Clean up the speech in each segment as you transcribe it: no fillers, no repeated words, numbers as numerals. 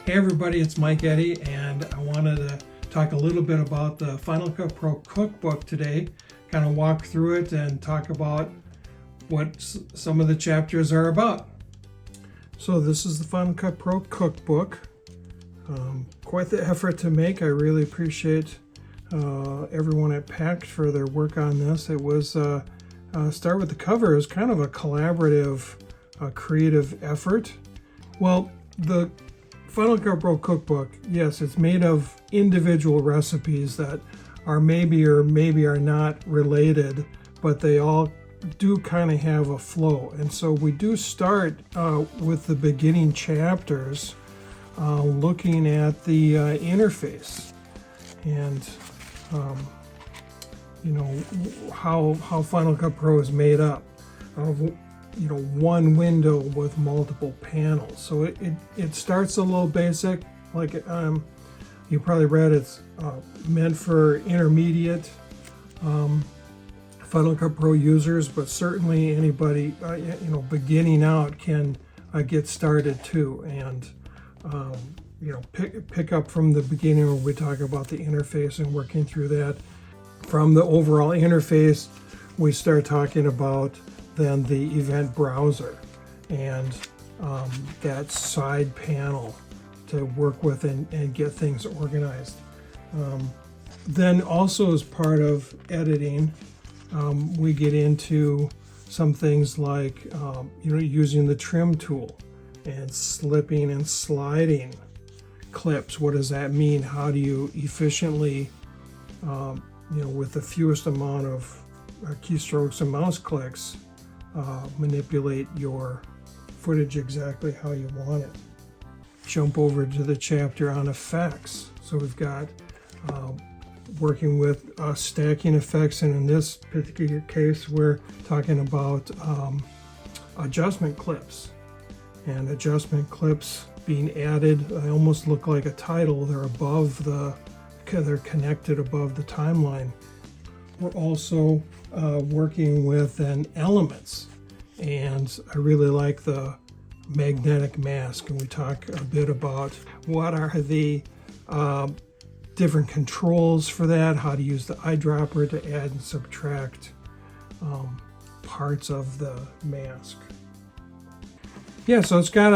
Hey everybody, it's Mike Eddy, and I wanted to talk a little bit about the Final Cut Pro Cookbook today, kind of walk through it and talk about what some of the chapters are about. So this is the Final Cut Pro Cookbook. Quite the effort to make. I really appreciate everyone at PACT for their work on this. It was, start with the cover, it was kind of a collaborative, creative effort. Well, the Final Cut Pro Cookbook, yes, it's made of individual recipes that are maybe or maybe are not related, but they all do kind of have a flow. And so we do start with the beginning chapters, looking at the interface and you know, how Final Cut Pro is made up of one window with multiple panels. So it starts a little basic, like you probably read it's meant for intermediate Final Cut Pro users, but certainly anybody beginning out can get started too, and pick up from the beginning where we talk about the interface and working through that. From the overall interface, we start talking about then the event browser and that side panel to work with and get things organized. Then also as part of editing, we get into some things like using the trim tool and slipping and sliding clips. What does that mean? How do you efficiently, with the fewest amount of keystrokes and mouse clicks, manipulate your footage exactly how you want it. Jump over to the chapter on effects. So we've got working with stacking effects, and in this particular case we're talking about adjustment clips. And adjustment clips being added, they almost look like a title. They're connected above the timeline. We're also working with elements, and I really like the magnetic mask, and we talk a bit about what are the different controls for that, how to use the eyedropper to add and subtract parts of the mask. Yeah, so it's got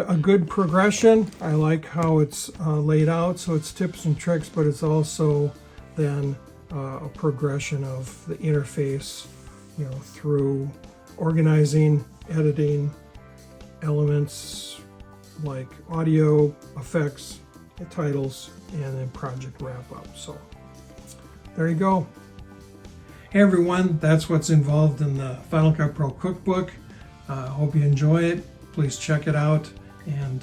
a good progression. I like how it's laid out, so it's tips and tricks, but it's also then a progression of the interface, through organizing, editing, elements like audio, effects, titles, and then project wrap up. So there you go. Hey everyone, that's what's involved in the Final Cut Pro Cookbook. Hope you enjoy it. Please check it out and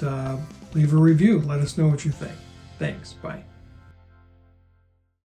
leave a review. Let us know what you think. Thanks. Bye.